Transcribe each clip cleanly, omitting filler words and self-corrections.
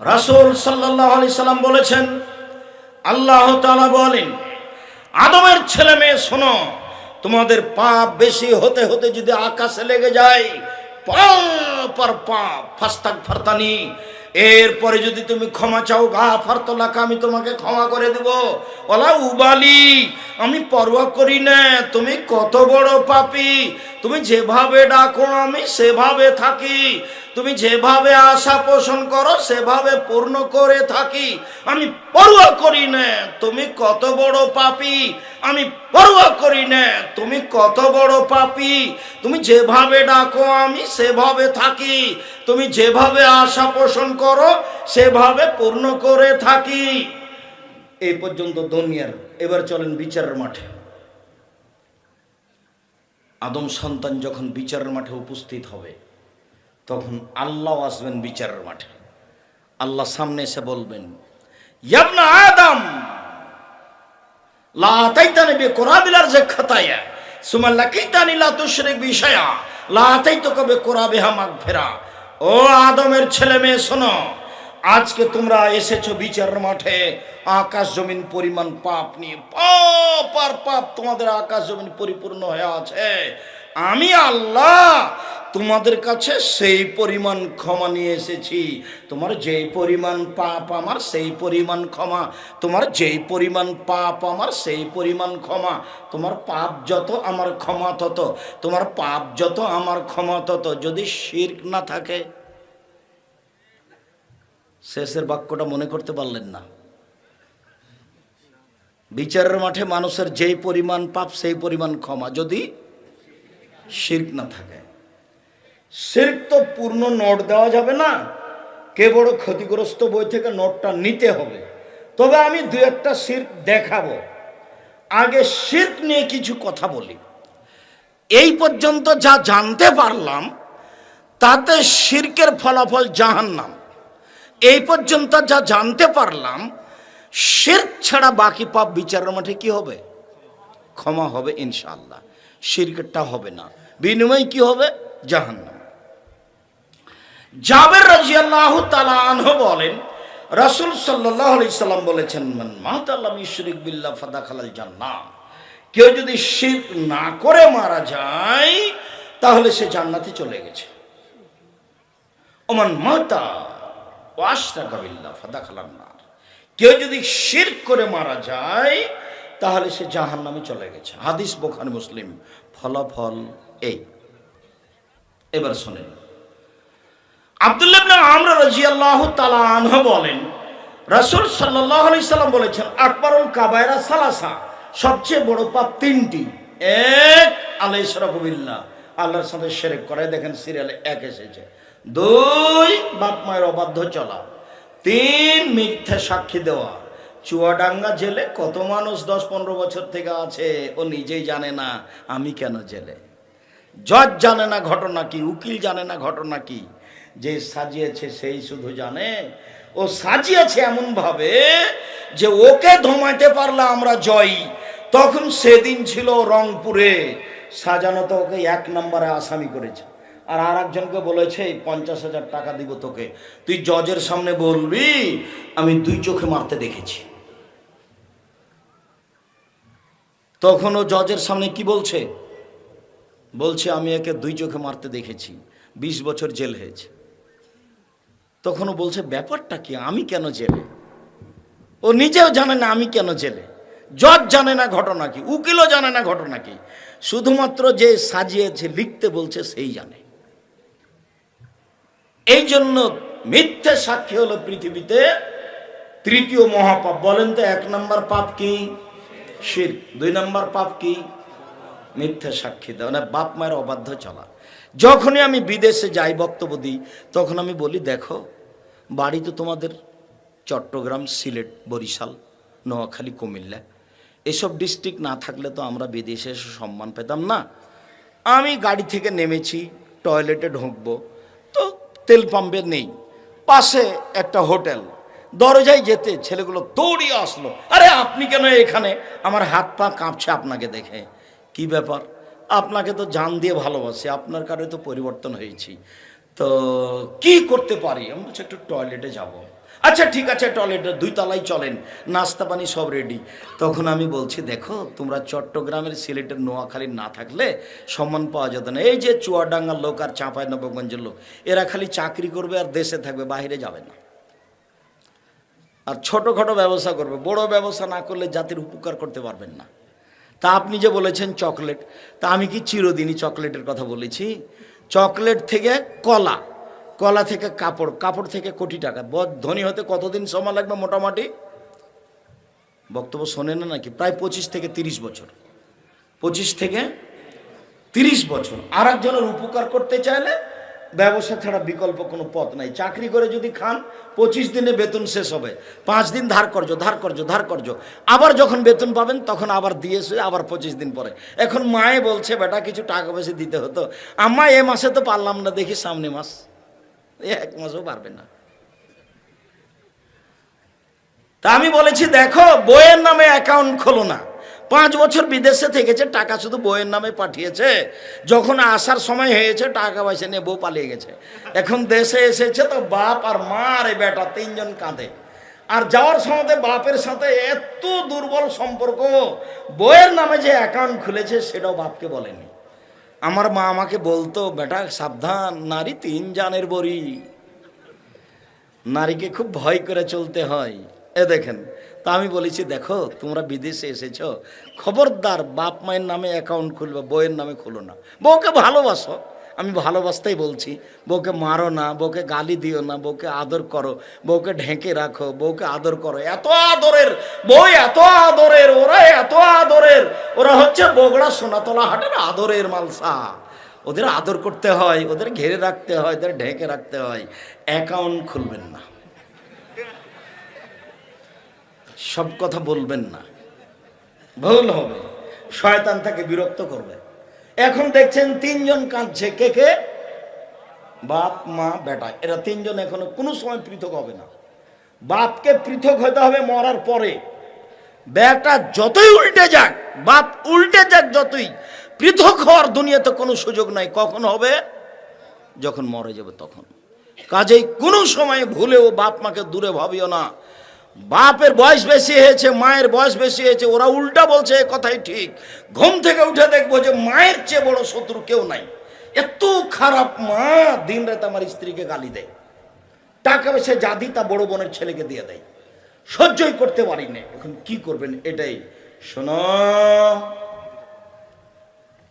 রাসূল সাল্লাল্লাহু আলাইহি সাল্লাম বলেছেন, আল্লাহ তাআলা বলেন, আদমের ছেলে মেয়ে শোনো, তোমাদের পাপ বেশি হতে হতে যদি আকাশে লেগে যায়, পাপ আর পাপ ফাস্তাগফিরতানি, এরপরে যদি তুমি ক্ষমা চাও, গাফারতু লাকা, আমি তোমাকে ক্ষমা করে দেব। ওয়ালা উবালি, আমি পরোয়া করি না তুমি কত বড় পাপী। তুমি যেভাবে ডাকো আমি সেভাবে থাকি, তুমি যেভাবে আশা পোষণ করো সেভাবে পূর্ণ করে থাকি। আমি পরোয়া করি না তুমি কত বড় পাপী, আমি পরোয়া করি না তুমি কত বড় পাপী। তুমি যেভাবে ডাকো আমি সেভাবে থাকি, তুমি যেভাবে আশা পোষণ করো সেভাবে পূর্ণ করে থাকি। এই পর্যন্ত দুনিয়ার। এবার চলেন বিচারের মাঠে। আদম সন্তান যখন বিচারের মাঠে উপস্থিত হবে, তখন আল্লাহ আসবেন বিচারের মাঠে। আল্লাহ সামনে এসে বলবেন, ইয়া আদম লা আতাইতানি বিকুরাবিল আরজি খাতায়া সুম্মা লাকিতানি লা তুশরিক বি শাইআ লা আতাইতুকা বিকুরাবিহা মাগফিরা। ও আদমের ছেলে মেয়ে শোনো, আজকে তোমরা এসেছো বিচারের মাঠে আকাশ জমিন পরিমাণ পাপ নিয়ে। পাপ আর পাপ তোমাদের আকাশ জমিন পরিপূর্ণ হয়ে আছে। আমি আল্লাহ তোমাদের কাছে সেই পরিমাণ ক্ষমা নিয়ে এসেছি। তোমার যেই পরিমাণ পাপ আমার সেই পরিমাণ ক্ষমা, তোমার যেই পরিমাণ পাপ আমার সেই পরিমাণ ক্ষমা। তোমার পাপ যত আমার ক্ষমা তত, তোমার পাপ যত আমার ক্ষমা তত। যদি শিরক না থাকে। শেষের বাক্যটা মনে করতে পারলেন না? বিচারের মাঠে মানুষের যেই পরিমাণ পাপ সেই পরিমাণ ক্ষমা, যদি শিরক না থাকে। শিরক তো পূর্ণ নোট দেওয়া যাবে না, কে বড় ক্ষতিগ্রস্ত বই থেকে নোটটা নিতে হবে। তবে আমি দু একটা শিরক দেখাবো। আগে শিরক নিয়ে কিছু কথা বলি। এই পর্যন্ত যা জানতে পারলাম তাতে শিরকের ফলাফল জাহান্নাম। এই পর্যন্ত যা জানতে পারলাম, শিরক ছাড়া বাকি পাপ বিচারের মাঠে কি হবে? ক্ষমা হবে ইনশাআল্লাহ। শিরকটা হবে না, বিনিময় কি হবে? জাহান্নাম। জাবের রাদিয়াল্লাহু তাআলা আনহু বলেন, রাসূল সাল্লাল্লাহু আলাইহি সাল্লাম বলেছেন, মান মাতা লাম ইউশরিক বিল্লাহ ফাদাখালাল জান্নাহ। কেউ যদি শিরক না করে মারা যায় তাহলে সে জান্নাতে চলে গেছে। ওমান মাতা ওয়া আশরাকা বিল্লাহ ফাদাখালান নার। কেউ যদি শিরক করে মারা যায় তাহলে সে জাহান্নামে চলে গেছে। হাদিস বুখারী মুসলিম। ফলাফল এই। এবার শুনেন, আব্দুল্লাহ ইবনে আমর রাদিয়াল্লাহু তাআলা আনহু বলেন, রাসূল সাল্লাল্লাহু আলাইহি সাল্লাম বলেছেন, আকবারুল কাবায়রা সালাসা, সবচেয়ে বড় পাপ তিনটি। এক, আল ইশরাকু বিল্লাহ, আল্লাহর সাথে শিরক করে। দেখেন সিরিয়ালে এক এসেছে। দুই, বাপ মায়ের অবাধ্য চলা। তিন, মিথ্যা সাক্ষী দেওয়া। চুয়াডাঙ্গা জেলে কত মানুষ 10-15 বছর থেকে আছে, ও নিজেই জানে না আমি কেন জেলে। জজ জানে না ঘটনা কি, উকিল জানে না ঘটনা কি। যে সাজিয়েছে সেই শুধু জানে। ও সাজিয়েছে এমন ভাবে যে ওকে ধমাইতে পারলে আমরা জয়ী। তখন সেদিন ছিল রংপুরে, সাজানো তো ওকে 1 নম্বরে আসামি করেছে। আর একজনকে বলেছে 50,000 টাকা দিব তোকে, তুই জজের সামনে বলবি আমি 2 চোখে মারতে দেখেছি। তখন ও জজের সামনে কি বলছে? বলছে আমি একে 2 চোখে মারতে দেখেছি, 20 বছর জেল হয়েছে। তখনও বলছে ব্যাপারটা কি, আমি কেন জেলে? ও নিজেও জানে না আমি কেন জেলে। জজ জানে না ঘটনা কি, উকিলও জানে না ঘটনা কি। শুধুমাত্র যে সাজিয়েছে, লিখতে বলছে সেই জানে। এই জন্য মিথ্যে সাক্ষী হলো পৃথিবীতে তৃতীয় মহাপাপ। বলেন তো 1 নম্বর পাপ কি? শিরক। 2 নম্বর পাপ কি? মিথ্যা সাক্ষী দেওয়া, মানে বাপ মায়ের অবাধ্য চলা। যখনই আমি বিদেশে যাই বক্তব্য দিই, তখন আমি বলি দেখো, বাড়ি তো তোমাদের চট্টগ্রাম, সিলেট, বরিশাল, নোয়াখালী, কুমিল্লা, এসব ডিস্ট্রিক্ট না থাকলে তো আমরা বিদেশে এসে সম্মান পেতাম না। আমি গাড়ি থেকে নেমেছি, টয়লেটে ঢুকবো তো তেল পাম্পে নেই, পাশে একটা হোটেল। দরজায় যেতে ছেলেগুলো দৌড়িয়ে আসলো, আরে আপনি কেন এখানে? আমার হাত পা কাঁপছে আপনাকে দেখে। কি ব্যাপার? আপনাকে তো জান দিয়ে ভালোবাসি, আপনার কারণে তো পরিবর্তন হয়েছি। তো কি করতে পারি? আমি বলছি একটু টয়লেটে যাব। আচ্ছা ঠিক আছে, টয়লেটে 2 তলায় চলেন, নাস্তা পানি সব রেডি। তখন আমি বলছি দেখো, তোমরা চট্টগ্রামের, সিলেটের, নোয়াখালীর না থাকলে সম্মান পাওয়া যেত না। এই যে চুয়াডাঙ্গার লোক আর চাঁপাইনবাবগঞ্জের লোক, এরা খালি চাকরি করবে আর দেশে থাকবে, বাইরে যাবে না, আর ছোটোখাটো ব্যবসা করবে। বড় ব্যবসা না করলে জাতির উপকার করতে পারবেন না। তা আপনি যে বলেছেন চকলেট, তা আমি কি চিরদিনই চকলেটের কথা বলেছি? চকলেট থেকে কলা, কলা থেকে কাপড়, কাপড় থেকে কোটি টাকা। ধনী হতে কতদিন সময় লাগবে মোটামুটি? বক্তব্য শোনেন না নাকি? প্রায় 25 থেকে 30 বছর। 25 থেকে 30 বছর। আর একজনের উপকার করতে চাইলে ব্যবসা ছাড়া বিকল্প কোনো পথ নাই। চাকরি করে যদি খান, 25 দিনে বেতন শেষ হবে, 5 দিন ধার কর্য, ধার কর্য, ধার কর্য। আবার যখন বেতন পাবেন তখন আবার দিয়েছে, আবার 25 দিন পরে। এখন মায়ে বলছে বেটা কিছু টাকা পয়সা দিতে হতো। আম্মা এ মাসে তো পারলাম না, দেখি সামনে মাস। 1 মাসও পারবে না। তা আমি বলেছি দেখো, বইয়ের নামে অ্যাকাউন্ট খোলো না। 5 বছর বিদেশে থেকেছে, টাকা শুধু বইয়ের নামে পাঠিয়েছে। যখন আসার সময় হয়েছে টাকা পয়সা নিয়ে বউ পালিয়ে গেছে। এখন দেশে এসেছে তো বাপ আর মা আর এই বেটা 3 জন কাঁদে। আর যাওয়ার সময় বাপের সাথে এত দুর্বল সম্পর্ক, বইয়ের নামে যে অ্যাকাউন্ট খুলেছে সেটাও বাপকে বলেনি। আমার মা আমাকে বলতো বেটা সাবধান, নারী 3 জানের বড়ি, নারীকে খুব ভয় করে চলতে হয়। এ দেখেন, তা আমি বলেছি দেখো তোমরা বিদেশে এসেছ, খবরদার বাপ মায়ের নামে অ্যাকাউন্ট খুলবে, বউয়ের নামে খুলো না। বউকে ভালোবাসো, আমি ভালোবাসতেই বলছি। বউকে মারো না, বউকে গালি দিও না, বউকে আদর করো, বউকে ঢেকে রাখো, বউকে আদর করো। এত আদরের বউ, এত আদরের ওরা, এত আদরের ওরা হচ্ছে বগুড়া সোনাতলা হাটের আদরের মালসা। ওদের আদর করতে হয়, ওদের ঘিরে রাখতে হয়, ওদের ঢেকে রাখতে হয়। অ্যাকাউন্ট খুলবেন না, সব কথা বলবেন না, ভুল হবে, শয়তান তাকে বিরক্ত করবে। এখন দেখছেন 3 জন কাঁদছে। কে কে? বাপ মা বেটা, এরা 3 জন এখনো কোনো সময় পৃথক হবে না। বাপকে পৃথক হতে হবে মরার পরে। বেটা যতই উল্টে যাক, বাপ উল্টে যাক যতই, পৃথক হওয়ার দুনিয়াতে কোনো সুযোগ নাই। কখন হবে? যখন মরে যাবে তখন। কাজেই কোনো সময় ভুলেও বাপ মাকে দূরে ভাবিও না। বাপের বয়স বেশি হয়েছে, মায়ের বয়স বেশি হয়েছে, ওরা উল্টা বলছে, এ কথাই ঠিক। ঘুম থেকে উঠে দেখবো যে মায়ের চেয়ে বড় শত্রু কেউ নাই। এত খারাপ মা, দিন রাত আমার স্ত্রীকে গালি দেয়, টাকা পয়সা যা দিই তা বড় বোনের ছেলেকে দিয়ে দেয়, সহ্যই করতে পারি না। এখন কি করবেন? এটাই শোনো,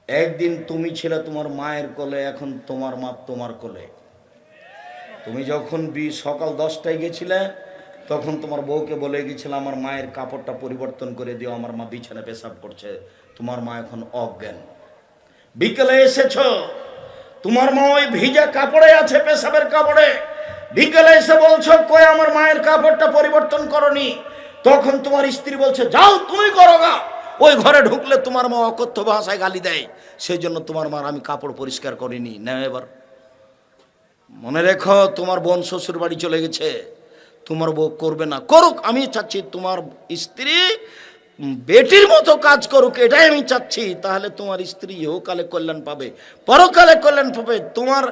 একদিন তুমি ছিলে তোমার মায়ের কোলে, এখন তোমার মা তোমার কোলে। তুমি যখন সকাল 10টায় গেছিলে, তখন তোমার বউকে বলে গেছিল আমার মায়ের কাপড়টা পরিবর্তন করে দিও, আমার মা বিছানা পেশাব করছে। তোমার মা এখন অজ্ঞান। বিকেলে এসেছ, তোমার মা ওই ভিজা কাপড়ে আছে, পেশাবের কাপড়ে। বিকেলে এসে বলছো কই আমার মায়ের কাপড়টা পরিবর্তন করনি। তখন তোমার স্ত্রী বলছে যাও তুমি করো গা। ওই ঘরে ঢুকলে তোমার মা অকথ্য ভাষায় গালি দেয়, সেই জন্য তোমার মার আমি কাপড় পরিষ্কার করিনি। না, এবার মনে রেখো, তোমার বোন শ্বশুর বাড়ি চলে গেছে, তোমার বউ করবে না, করুক। আমি চাচ্ছি তোমার স্ত্রী বেটির মতো কাজ করুক, এটাই আমি চাচ্ছি। তাহলে তোমার স্ত্রী ইহকালে কল্যাণ পাবে, পরকালে কল্যাণ পাবে। তোমার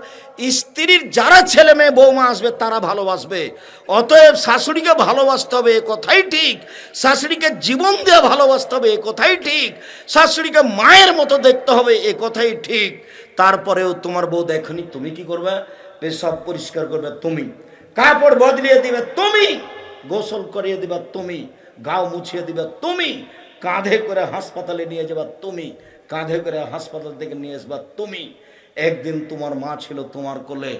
স্ত্রীর যারা ছেলে মেয়ে বৌমা আসবে তারা ভালোবাসবে। অতএব শাশুড়িকে ভালোবাসতে হবে, এ কথাই ঠিক। শাশুড়িকে জীবন দিয়ে ভালোবাসতে হবে, এ কথাই ঠিক। শাশুড়িকে মায়ের মতো দেখতে হবে, এ কথাই ঠিক। তারপরেও তোমার বউ দেখনি, তুমি কি করবে? পেশাব পরিষ্কার করবে তুমি, কাপড় বদলিয়ে দিবে তুমি, গোসল করিয়ে দিবা তুমি, গাও মুছিয়ে দিবা তুমি, কাঁধে করে হাসপাতালে নিয়ে যাবা তুমি, কাঁধে করে হাসপাতাল থেকে নিয়ে আসবা তুমি। একদিন তোমার মা ছিল তোমার কোলে,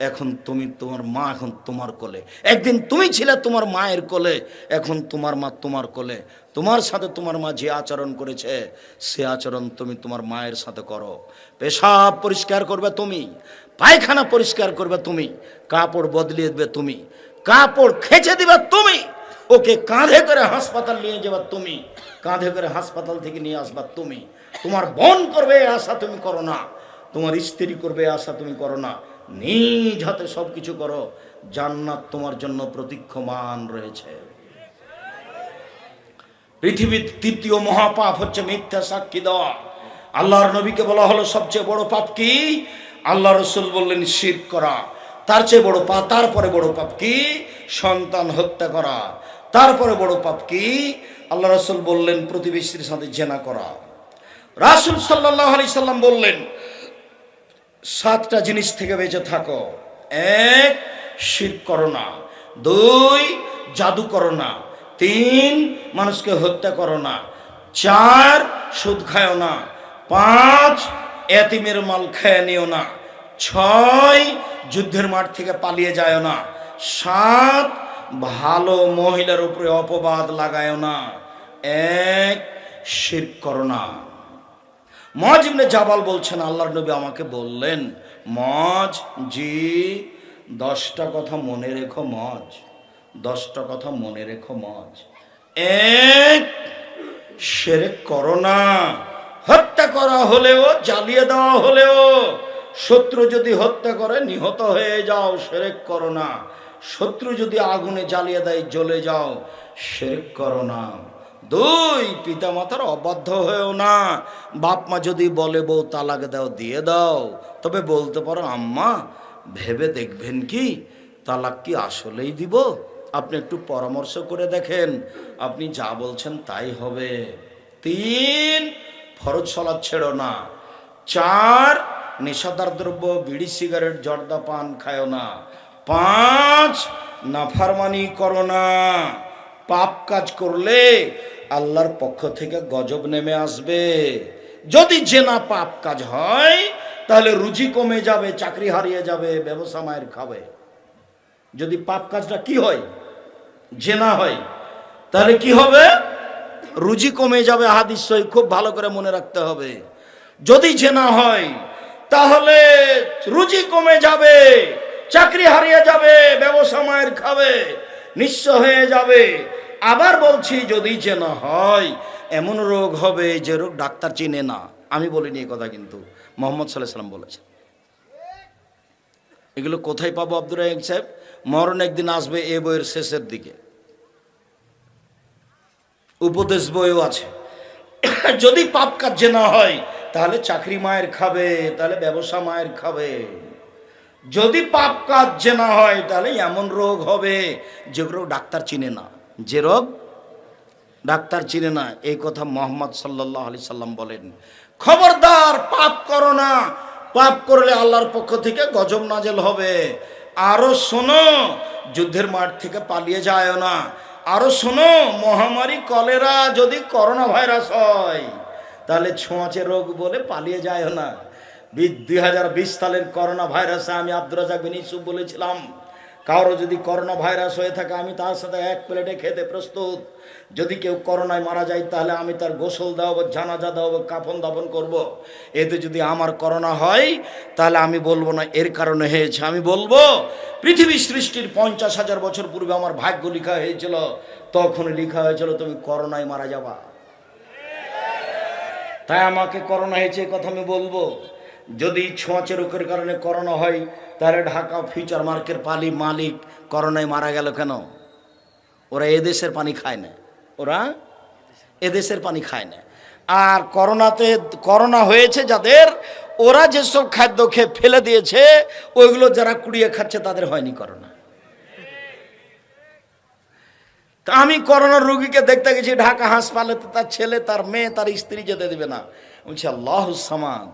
এখন তুমি, তোমার মা এখন তোমার কোলে। একদিন তুমি ছিলে তোমার মায়ের কোলে, এখন তোমার মা তোমার কোলে। তোমার সাথে তোমার মা যে আচরণ করেছে, সে আচরণ তুমি তোমার মায়ের সাথে করো। পেশাব পরিষ্কার করবে তুমি, পায়খানা পরিষ্কার করবে তুমি, কাপড় বদলিয়ে দেবে তুমি, কাপড় খেঁচে দিবে তুমি, ওকে কাঁধে করে হাসপাতাল নিয়ে যাবা তুমি, কাঁধে করে হাসপাতাল থেকে নিয়ে আসবা তুমি। তোমার বোন করবে আশা তুমি করো না, তোমার স্ত্রী করবে আশা তুমি করো না। নিজ হাতে সব কিছু করো, জান্নাত তোমার জন্য প্রতীক্ষমান রয়েছে। পৃথিবীর ৩য় মহাপাপ হচ্ছে মিথ্যা সাক্ষী দেওয়া। আল্লাহর নবীকে বলা হলো সবচেয়ে বড় পাপ কি? আল্লাহ রসুল বললেন শিরক করা, তার চেয়ে বড় পাপ, তারপরে বড় পাপ কি? সন্তান হত্যা করা। তারপরে বড় পাপ কি? আল্লাহ রসুল বললেন প্রতিবেশীর সাথে জেনা করা। রাসূল সাল্লাল্লাহু আলাইহি সাল্লাম বললেন 7টা জিনিস থেকে বেঁচে থাকো। 1, শিরক করো না। 2, জাদু করো না। 3, মানুষকে হত্যা করো না। 4, সুদ খায়ও না। 5, এতিমের মাল খেয়ে নিও না। 6, যুদ্ধের মাঠ থেকে পালিয়ে যায়ও না। 7, ভালো মহিলার উপরে অপবাদ লাগায়ও না। 1, শিরক করো না। মুআয ইবনে জাবাল বলছেন আল্লাহর নবী আমাকে বললেন, মুআয, জি, 10টা কথা মনে রেখো মুআয, 10টা কথা মনে রেখো মুআয। 1, শিরক করো না। হত্যা করা হলেও, জ্বালিয়ে দেওয়া হলেও, শত্রু যদি হত্যা করে নিহত হয়ে যাও, শিরক করো না। শত্রু যদি আগুনে জ্বালিয়ে দেয় জ্বলে যাও, শিরক করো না। 2, পিতামাতার অবাধ্য হয়েও না। বাপ মা যদি বলে বউ তালাক দাও, দিয়ে দাও, তবে বলতে পারো আম্মা ভেবে দেখবেন কি, তালাক কি আসলেই দিব? আপনি একটু পরামর্শ করে দেখেন, আপনি যা বলছেন তাই হবে। 3, ফরজ সালাত ছেড়ো না। 4, নেশাদার দ্রব্য, বিড়ি সিগারেট জর্দা পান খায়ও না। 5, নাফরমানি করো না। পাপ কাজ করলে আল্লাহর পক্ষ থেকে গজব নেমে আসবে। যদি জেনা পাপ কাজ হয় তাহলে রুজি কমে যাবে, চাকরি হারিয়ে যাবে, ব্যবসা মায়ের খাবে। যদি পাপ কাজটা কি হয়? জেনা হয়, তাহলে কি হবে? রুজি কমে যাবে। হাদিস সহিহ, খুব ভালো করে মনে রাখতে হবে। যদি জেনা হয় তাহলে রুজি কমে যাবে, চাকরি হারিয়ে যাবে, ব্যবসা মায়ের খাবে, নিঃস্ব হয়ে যাবে। আবার বলছি, যদি জেনা হয় এমন রোগ হবে যে রোগ ডাক্তার চিনে না। আমি বলিনি এই কথা, কিন্তু মুহাম্মদ সাল্লাল্লাহু আলাইহি সাল্লাম বলেছেন। এগুলো কোথায় পাবো আব্দুর রাহিম সাহেব? মরণ একদিন আসবে, এ বইয়ের শেষের দিকে উপদেশ বইও আছে। যদি পাপ কাজ জেনা হয় তাহলে চাকরি মায়ের খাবে, তাহলে ব্যবসা মায়ের খাবে। যদি পাপ কাজ জেনা হয় তাহলে এমন রোগ হবে যেগুলো ডাক্তার চিনে না, যে রোগ ডাক্তার চিনে না। এই কথা মুহাম্মদ সাল্লাল্লাহু আলাইহি সাল্লাম বলেন। খবরদার পাপ করো না, পাপ করলে আল্লাহর পক্ষ থেকে গজব নাজেল হবে। আরো শোনো, যুদ্ধের মাঠ থেকে পালিয়ে যায় না। আরো শোনো, মহামারী কলেরা যদি করোনা ভাইরাস হয় তাহলে ছোঁয়াচে রোগ বলে পালিয়ে যায় না। 2020 সালের করোনা ভাইরাসে আমি আব্দুর রাজ্জাক বিন ইউসুফ বলেছিলাম, কারো যদি করোনা ভাইরাস হয়ে থাকে আমি তার সাথে এক প্লেটে খেতে প্রস্তুত। যদি কেউ করোনায় মারা যায় তাহলে আমি তার গোসল দেওয়াবো, জানাজা দেওয়াবো, কাফন দাফন করব। এতে যদি আমার করোনা হয় তাহলে আমি বলবো না এর কারণে হয়েছে, আমি বলবো পৃথিবী সৃষ্টির 50,000 বছর পূর্বে আমার ভাগ্য লেখা হয়েছিল, তখন লেখা হয়েছিল তুমি করোনায় মারা যাবা। তাই আমাকে করোনা হয়েছে কথা আমি বলবো। যদি ছোঁয়াচে রোগের কারণে করোনা হয় তাহলে ঢাকা ফিউচার মার্কের মালিক করোনায় মারা গেল কেন? ওরা এদেশের পানি খায় না, ওরা এদেশের পানি খায় না। আর করোনা হয়েছে যাদের, ওরা যেসব খাদ্য খেয়ে ফেলে দিয়েছে ওইগুলো যারা কুড়িয়ে খাচ্ছে তাদের হয়নি করোনা। তা আমি করোনার রোগীকে দেখতে গেছি ঢাকা হাসপাতালে, তার ছেলে, তার মেয়ে, তার স্ত্রী যেতে দেবে না। বলছি আল্লাহুস সামাদ,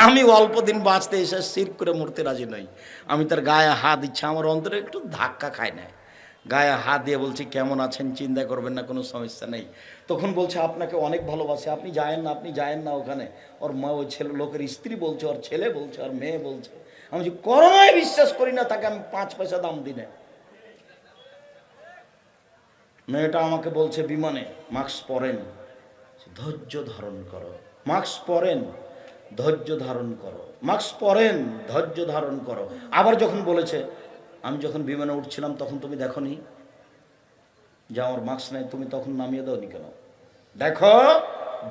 আমি অল্প দিন বাঁচতে এসে শিরক করে মরতে রাজি নই। আমি তার গায়ে হাত দিচ্ছি, আমার অন্তরে একটু ধাক্কা খায় না। গায়ে হাত দিয়ে বলছি কেমন আছেন, চিন্তা করবেন না, কোনো সমস্যা নেই। তখন বলছে আপনাকে অনেক ভালোবাসে, আপনি যায়েন না, আপনি যায়েন না ওখানে। ওর মা, ওই ছেলে লোকের স্ত্রী বলছে, ওর ছেলে বলছে, ওর মেয়ে বলছে। আমি বলছি করোনায় বিশ্বাস করি না, তাকে আমি 5 পয়সা দাম দিই না। মেয়েটা আমাকে বলছে বিমানে, মাস্ক পরেন, ধৈর্য ধারণ করো, মাস্ক পরেন, ধৈর্য ধারণ করো, মাস্ক পরেন, ধৈর্য ধারণ করো। আবার যখন বলেছে আমি যখন বিমানে উঠছিলাম তখন তুমি দেখোনি যে আমার মাস্ক নেই, তুমি তখন নামিয়ে দাওনি কেন? দেখো,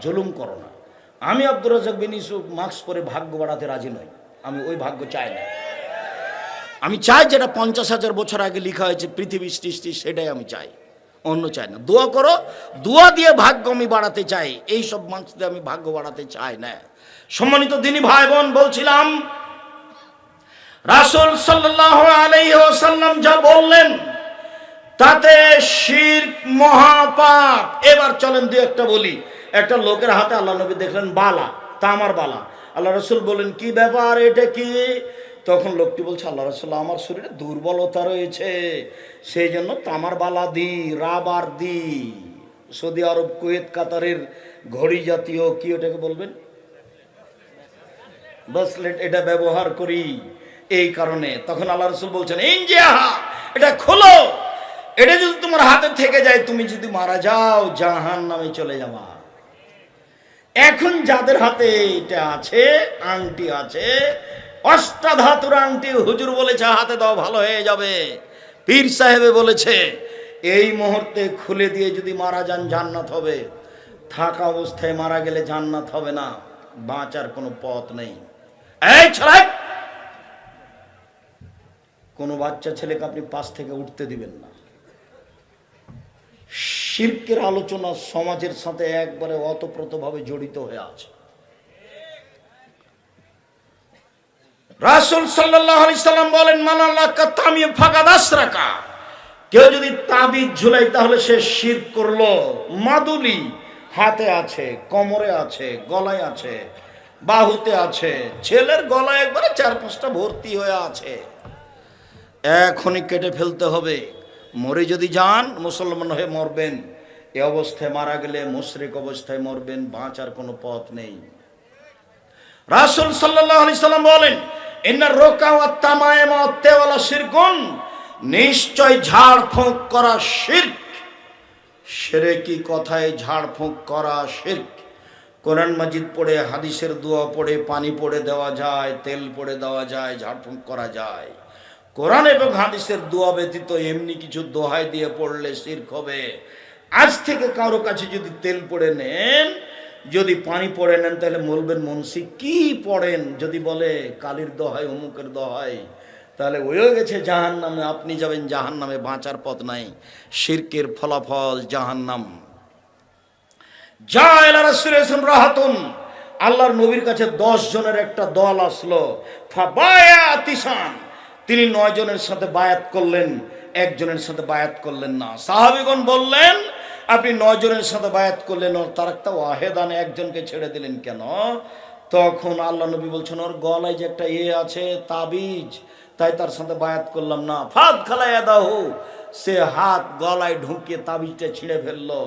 জুলুম করো না। আমি আব্দুর রাজ্জাক বিন ইউসুফ মাস্ক পরে ভাগ্য বাড়াতে রাজি নই, আমি ওই ভাগ্য চাই না। আমি চাই যেটা 50,000 বছর আগে লেখা হয়েছে পৃথিবী সৃষ্টি, সেটাই আমি চাই, অন্য চাই না। দোয়া করো, দোয়া দিয়ে ভাগ্য আমি বাড়াতে চাই, এই সব মাস্ক দিয়ে আমি ভাগ্য বাড়াতে চাই না। সম্মানিত দিনী ভাই বোন, বলছিলাম রাসূল সাল্লাল্লাহু আলাইহি ওয়াসাল্লাম যা বললেন তাতে শিরক মহাপাপ। এবার চলেন দুই একটা বলি। একটা লোকের হাতে আল্লাহ নবী দেখলেন বালা, তামার বালা। আল্লাহ রাসূল বলেন কি ব্যাপার, এটা কি? তখন লোকটি বলছে, আল্লাহ রাসূল আমার শরীরে দুর্বলতা রয়েছে, সেই জন্য তামার বালা দি, রাবার দি, সৌদি আরব কুয়েত কাতারের ঘড়ি জাতীয় কি ওটাকে বলবেন, ব্রেসলেট, এটা ব্যবহার করি এই কারণে। তখন আল্লাহ রাসূল বলছেন ইনজিহা, এটা খোলো, এটা যদি তোমার হাতে থেকে যায় তুমি যদি মারা যাও জাহান্নামে চলে যাবা। এখন যাদের হাতে এটা আছে, আংটি আছে, অষ্টাধাতুর আংটি, হুজুর বলেছে হাতে দাও ভালো হয়ে যাবে, পীর সাহেবে বলেছে এই মুহূর্তে খুলে দিয়ে যদি মারা যান জান্নাত হবে, থাকা অবস্থায় মারা গেলে জান্নাত হবে না, বাঁচার কোনো পথ নেই। এই ছেলে, কোনো বাচ্চা ছেলেকে আপনি পাশ থেকে উঠতে দিবেন না। শিরকের আলোচনা সমাজের সাথে একবারে ওতপ্রোতভাবে জড়িত হয়ে আছে। রাসূল সাল্লাল্লাহু আলাইহি সাল্লাম বলেন মানাল্লাকা তামিম ফাকাদ আশরাকা, কেউ যদি তাবিজ ঝুলাই তাহলে সে শিরক করলো। মাদুলি হাতে আছে, কোমরে আছে, গলায় আছে, বাহুতে আছে, ছেলের গলায় একবারে 4-5টা ভর্তি হয়ে আছে, এখনই কেটে ফেলতে হবে। মরে যদি যান মুসলমান হয়ে মরবেন, এ অবস্থায় মারা গেলে মুশরিক অবস্থায় মরবেন, বাঁচার কোনো পথ নেই। রাসূল সাল্লাল্লাহু আলাইহি সাল্লাম বলেন ইন্নার রুকা ওয়াত তামায়েম ওয়াত তাওয়ালা শিরকুন, নিশ্চয় ঝাড়ফুঁক করা শিরক। শিরকি কথায় ঝাড়ফুঁক করা শিরক। কোরআন মাজিদ পড়ে, হাদিসের দোয়া পড়ে, পানি পড়ে দেওয়া যায়, তেল পড়ে দেওয়া যায়, ঝাড়ফুঁক করা যায়। কোরআন এবং হাদিসের দোয়া ব্যতীত এমনি কিছু দোহাই দিয়ে পড়লে শিরক হবে। আজ থেকে কারো কাছে যদি তেল পড়ে নেন, যদি পানি পড়ে নেন, তাহলে বলবেন মুন্সি কি পড়েন, যদি বলে কালির দোহাই, অমুকের দোহাই, তাহলে হয়ে গেছে জাহান্নামে, আপনি যাবেন জাহান্নামে, বাঁচার পথ নাই। শিরকের ফলাফল জাহান্নাম। যা ইলা রাসূলিল্লাহ রাহাতুন, আল্লাহর নবীর কাছে 10 জনের একটা দল আসলো। ফাবায়াতিসান, তিনি 9 জনের সাথে বায়াত করলেন, একজনের সাথে বায়াত করলেন না। সাহাবীগণ বললেন আপনি 9 জনের সাথে বায়াত করলেন, ওর তার একটা ওয়াহেদান, একজনকে ছেড়ে দিলেন কেন? তখন আল্লাহ নবী বলছেন ওর গলায় যে একটা আছে তাবিজ, তাই তার সাথে বায়াত করলাম না। ফাদ খালায়া দাহু, সে হাত গলায় ঢুকিয়ে তাবিজটা ছিঁড়ে ফেললো।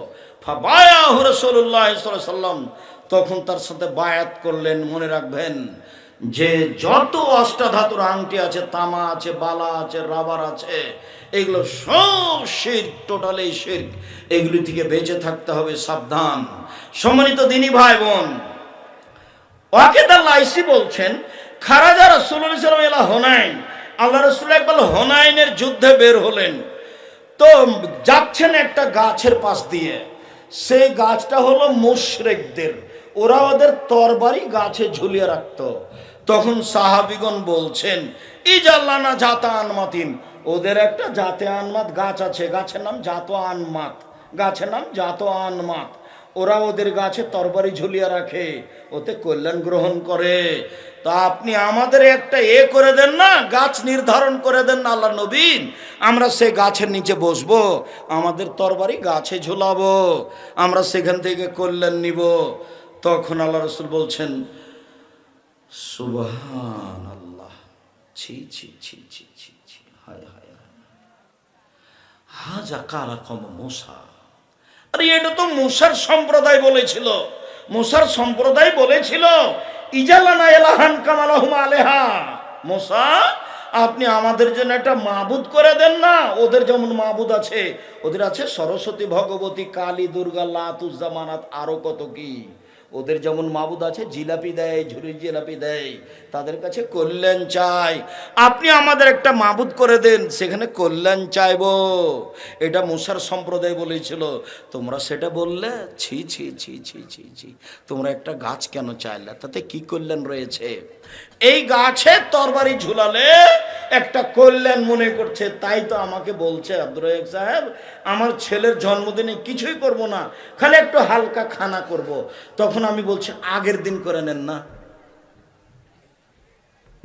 ফাবায়াহু রাসূলুল্লাহ সাল্লাল্লাহু আলাইহি ওয়াসাল্লাম, তখন তার সাথে বায়াত করলেন। মনে রাখবেন যে যত অষ্টাধাতুর আংটি আছে, তামা আছে, বালা আছে, রাবার আছে, এগুলো সব শিরক, টোটালি শিরক। এগুলি থেকে বেঁচে থাকতে হবে, সাবধান। সম্মানিত দিনী ভাই বোন, ওয়াকিদুল লাইসি বলছেন খারাজা রাসূলুল্লাহ সাল্লাল্লাহু আলাইহি ওয়াসাল্লাম হুনাইন, আল্লাহ রাসূল একবার হুনাইনের যুদ্ধে বের হলেন। তো যাচ্ছেন একটা গাছের পাশ দিয়ে, সেই গাছটা হলো মুশরিকদের, ওরা ওদের তরবারি গাছে ঝুলিয়ে রাখতো। তখন সাহাবীগণ বলছেন ইজাল্লানা জাতা আনমাতিন, ওদের একটা জাতে আনমাত গাছ আছে, গাছের নাম জাত আনমাত, গাছের নাম জাত আনমাত। ওরা ওদের গাছে তরবারি ঝুলিয়ে রাখে, ওতে কল্যাণ গ্রহণ করে। তা আপনি আমাদের একটা করে দেন না, গাছ নির্ধারণ করে দেন না আল্লাহ নবী, আমরা সে গাছের নিচে বসবো, আমাদের তরবারি গাছে ঝুলাবো, আমরা সেখান থেকে কল্যাণ নিব। তখন আল্লাহ রাসূল বলছেন সুবহানাল্লাহ, ছি ছি ছি ছি ছি ছি, হায় হায় হাজা কালাকুম মুসা। আরে এটা তো মুসার সম্প্রদায় বলেছিল, মুসার সম্প্রদায় বলেছিল ইজালানা ইলাহান কামা লাহুম আলাইহা, মুসা আপনি আমাদের জন্য একটা মাবুদ করে দেন না, ওদের যেমন মাবুদ আছে, ওদের আছে সরস্বতী, ভগবতী, কালী, দুর্গা, লাত, উজ্জা, মানাত, আরো কত কি, ওদের যেমন মাবুদ আছে, জিলাপি দেয়, ঝুরি জিলাপি দেয়, তাদের কাছে কল্যাণ চাই। আপনি আমাদের একটা মাবুদ করে দেন, সেখানে কল্যাণ চাইবো। এটা মুসার সম্প্রদায় বলেছিল। তোমরা সেটা বললে, ছি ছি ছি ছি ছি ছি, তোমরা একটা গাছ কেন চাইলে, তাতে কি কল্যাণ রয়েছে? এই গাছে তরবারি ঝুলালে একটা কল্যাণ মনে করছে, তাই তো আমাকে বলছে আব্দুর রাজ্জাক সাহেব আমার ছেলের জন্মদিনে কিছুই করব না, খালি একটু হালকা খানা করব। তখন আমি বলছি আগের দিন করে নেন না,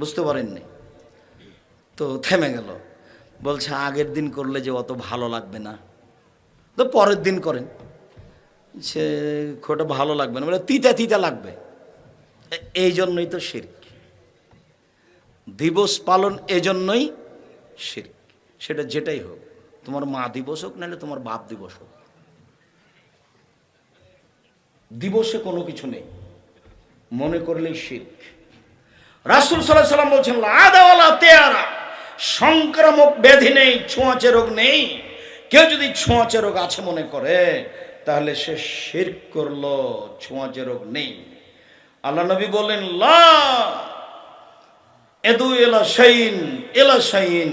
বুঝতে পারেননি? তো থেমে গেল, বলছে আগের দিন করলে যে অত ভালো লাগবে না, তো পরের দিন করেন। সে খোটা ভালো লাগবে না, বলে তিতা তিতা লাগবে। এই জন্যই তো শিরক, দিবস পালন এজন্যই শিরক। সেটা যেটাই হোক, তোমার মা দিবস হোক নাহলে তোমার বাপ দিবস হোক, দিবসে কোনো কিছু নেই, মনে করলেই শিরক। রাসূল সাল্লাল্লাহু আলাইহি ওয়াসাল্লাম বলছেন আদাওয়ালা তেয়ারা, সংক্রামক ব্যাধি নেই, ছোঁয়াচে রোগ নেই। কেউ যদি ছোঁয়াচে রোগ আছে মনে করে তাহলে সে শিরক করলো, ছোঁয়াচে রোগ নেই। আল্লাহ নবী বলেন লা এদু এলা শাইন এলা শাইন,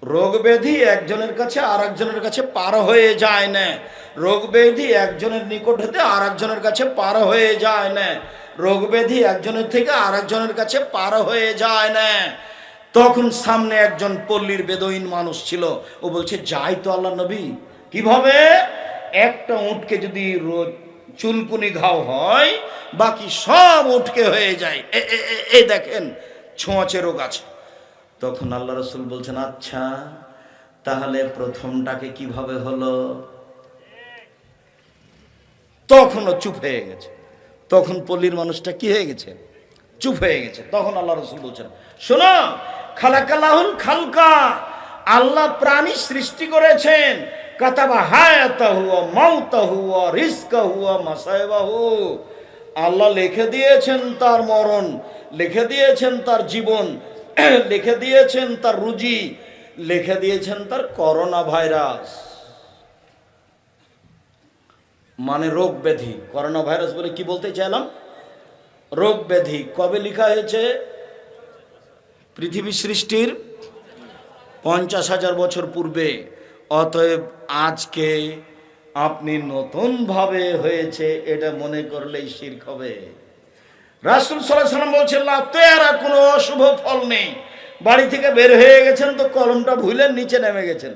রোগ ব্যাধি একজনের কাছে আর একজনের কাছে পার হয়ে যায় না। রোগ ব্যাধি একজনের নিকট হতে আর একজনের কাছে পার হয়ে যায় না। রোগ ব্যাধি একজনের থেকে আর একজনের কাছে পার হয়ে যায় না। তখন সামনে একজন পল্লীর বেদুইন মানুষ ছিল, ও বলছে যাই তো আল্লাহ নবী, কিভাবে? একটা উটকে যদি চুলকুনি ঘাও হয় বাকি সব উটকে হয়ে যায়, এই দেখেন ছোঁয়াচে রোগ আছে। তখন আল্লাহ রাসূল বলছেন আচ্ছা তাহলে প্রথমটাকে কিভাবে হলো? তখনও চুপ হয়ে গেছে। তখন পল্লীর মানুষটা কি হয়ে গেছে? চুপ হয়ে গেছে। তখন আল্লাহ রাসূল বলছেন শোনো, খালাকালাহুল খালকা, আল্লাহ প্রাণী সৃষ্টি করেছেন, কাতাবা হায়াতাহু ওয়া মাউতাহু ওয়া রিজকাহু ওয়া মাসাইবাহু, আল্লাহ লিখে দিয়েছেন তার মরণ, লিখে দিয়েছেন তার জীবন, লিখে দিয়েছেন তার রুজি, লিখে দিয়েছেন তার করোনা ভাইরাস, মানে রোগ ব্যাধি। করোনা ভাইরাস বলে কি বলতে চাইলাম? রোগ ব্যাধি। কবে লেখা হয়েছে? পৃথিবী সৃষ্টির 50,000 বছর পূর্বে। অতএব আজকে আপনি নতুনভাবে হয়েছে এটা মনে করলেই শিরক হবে। রাসূল সাল্লাল্লাহু আলাইহি ওয়াসাল্লাম বলছেন লা তেরা, কোনো অশুভ ফল নেই। বাড়ি থেকে বের হয়ে গেছেন তো কলমটা ভুলেন নিচে নেমে গেছেন,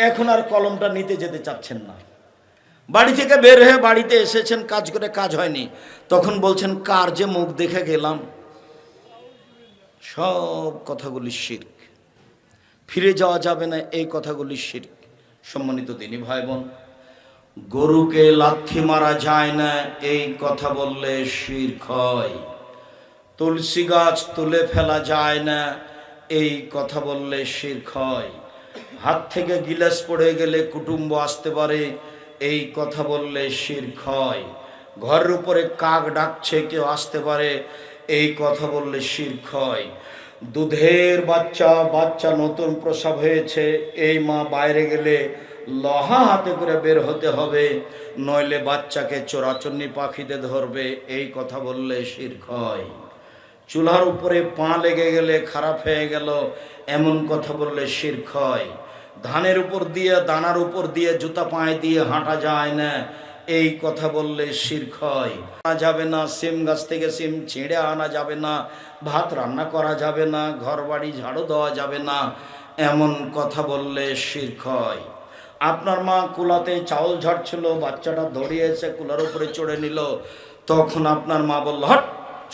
এখন আর কলমটা নিতে যেতে চাচ্ছেন না। বাড়ি থেকে বের হয়ে বাড়িতে এসেছেন, কাজ করে কাজ হয়নি, তখন বলছেন কার যে মুখ দেখে গেলাম। সব কথাগুলি শিরক, ফিরে যাওয়া যাবে না, এই কথাগুলি শিরক। সম্মানিত দিনী ভাই বোন, গরুকে লাথি মারা যায় না এই কথা বললে শিরক হয়। তুলসী গাছ তুলে ফেলা যায় না এই কথা বললে শিরক হয়। হাত থেকে গিলাস পড়ে গেলে কুটুম্ব আসতে পারে এই কথা বললে শিরক হয়। ঘরের উপরে কাক ডাকছে কেউ আসতে পারে এই কথা বললে শিরক হয়। দুধের বাচ্চা নতুন প্রসব হয়েছে, এই মা বাইরে গেলে লোহা হাতে করে বের হতে হবে, নইলে বাচ্চাকে চোরাচুন্নি পাখিতে ধরবে এই কথা বললে শিরক হয়। চুলার উপরে পা লেগে গেলে খারাপ হয়ে গেল এমন কথা বললে শিরক হয়। ধানের উপর দিয়ে দানার উপর দিয়ে জুতা পায়ে দিয়ে হাঁটা যায় না এই কথা বললে শিরক হয়। আনা যাবে না, সিম গাছ থেকে সিম ছিঁড়ে আনা যাবে না, ভাত রান্না করা যাবে না, ঘর বাড়ি ঝাড়ু দেওয়া যাবে না এমন কথা বললে শিরক হয়। আপনার মা কুলাতে চাউল ঝাড়ছিল, বাচ্চাটা ধরিয়ে এসে কুলার উপরে চড়ে নিল, তখন আপনার মা বলল হট,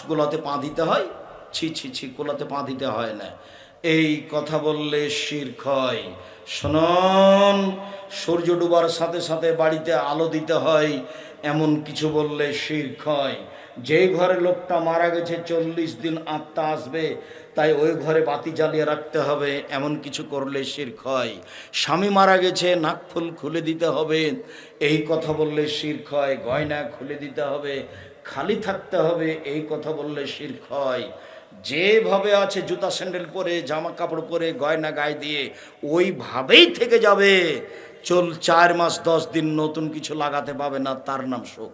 কুলাতে পা দিতে হয়, ছি ছি ছি, কুলাতে পা দিতে হয় না এই কথা বললে শিরক হয়। শুনুন, সূর্য ডুবার সাথে সাথে বাড়িতে আলো দিতে হয় এমন কিছু বললে শিরক হয়। যে ঘরে লোকটা মারা গেছে 40 দিন আত্মা আসবে, তাই ওই ঘরে বাতি জ্বালিয়ে রাখতে হবে এমন কিছু করলে শিরক হয়। স্বামী মারা গেছে নাকফুল খুলে দিতে হবে এই কথা বললে শিরক হয়। গয়না খুলে দিতে হবে, খালি থাকতে হবে এই কথা বললে শিরক হয়। যেভাবে আছে জুতা স্যান্ডেল পরে জামা কাপড় পরে গয়না গায়ে দিয়ে ওইভাবেই থেকে যাবে, 4 মাস 10 দিন নতুন কিছু লাগাতে পাবে না, তার নাম শোক।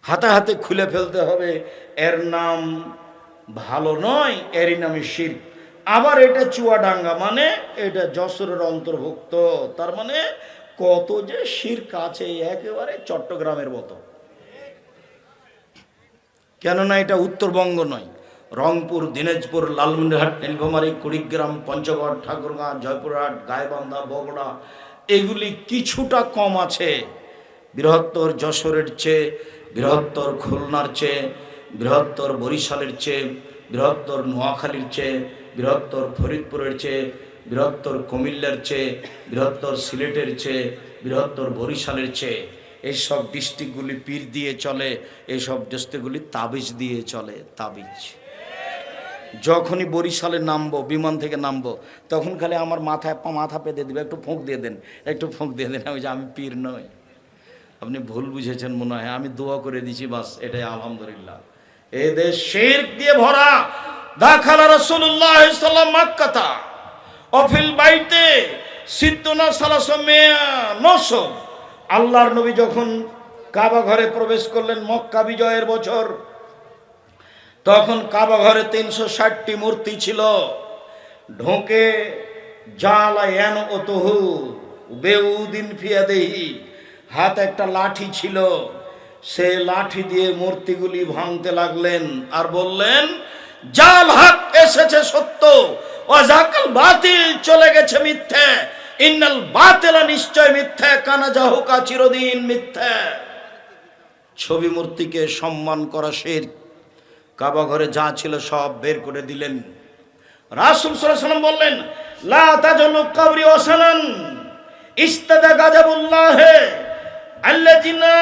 হাতে হাতে খুলে ফেলতে হবে, এর নাম ভালো নয়, এরই নামে শিরক। আবার এটা চুয়াডাঙ্গা, মানে এটা যশোরের অন্তর্ভুক্ত, তার মানে কত যে শিরক আছে, একেবারে চট্টগ্রামের মতো। কেননা এটা উত্তরবঙ্গ নয়, রংপুর, দিনাজপুর, লালমনিরহাট, নীলফামারী, কুড়িগ্রাম, পঞ্চগড়, ঠাকুরগাঁ, জয়পুরহাট, গাইবান্ধা, বগুড়া এগুলি কিছুটা কম আছে বৃহত্তর যশোরের চেয়ে, বৃহত্তর খুলনার চেয়ে, বৃহত্তর বরিশালের চেয়ে, বৃহত্তর নোয়াখালীর চেয়ে, বৃহত্তর ফরিদপুরের চেয়ে, বৃহত্তর কুমিল্লার চেয়ে, বৃহত্তর সিলেটের চেয়ে, বৃহত্তর বরিশালের চেয়ে এইসব ডিস্ট্রিক্টগুলি পীর দিয়ে চলে, এইসব ডিস্ট্রিক্টগুলি তাবিজ দিয়ে চলে। তাবিজ যখনই বরিশালে নামবো, বিমান থেকে নামবো, তখন খালি আমার মাথা পেতে দিবে, একটু ফোঁক দিয়ে দেন, একটু ফোঁক দিয়ে দেন। ওই যে আমি পীর নই, আপনি ভুল বুঝেছেন মনে হয়, আমি দোয়া করে দিছি বাস, এটাই আলহামদুলিল্লাহ। এ দেশ শিরক দিয়ে ভরা। দাখালা রাসূলুল্লাহ সাল্লাল্লাহু আলাইহি ওয়াসাল্লাম মাক্কাতা অফিল বাইতে সিদ্দুনা সালাসমিয়া নসব। আল্লাহর নবী যখন কাবা ঘরে প্রবেশ করলেন মক্কা বিজয়ের বছর, তখন কাবা ঘরে 360টি মূর্তি ছিল। ঢোকে জালায়ান ওতহু বেউদিন ফিয়াদেহি, হাতে একটা লাঠি ছিল, সে লাঠি দিয়ে মূর্তিগুলি ভাঙতে লাগলেন আর বললেন, জাল হক এসেছে সত্য, ওয়াজাকাল বাতিল চলে গেছে মিথ্যে, ইন্নাল বাতিলা নিশ্চয় মিথ্যে, কানা জাহুকা চিরদিন মিথ্যে। ছবি মূর্তিকে সম্মান করা শিরক। কাবা ঘরে যা ছিল সব বের করে দিলেন। রাসূল সাল্লাল্লাহু আলাইহি ওয়াসাল্লাম বললেন, লা তাজলু কবরি ওয়াসানান ইস্তাদা গাজাবুল্লাহ আল্লাযিনা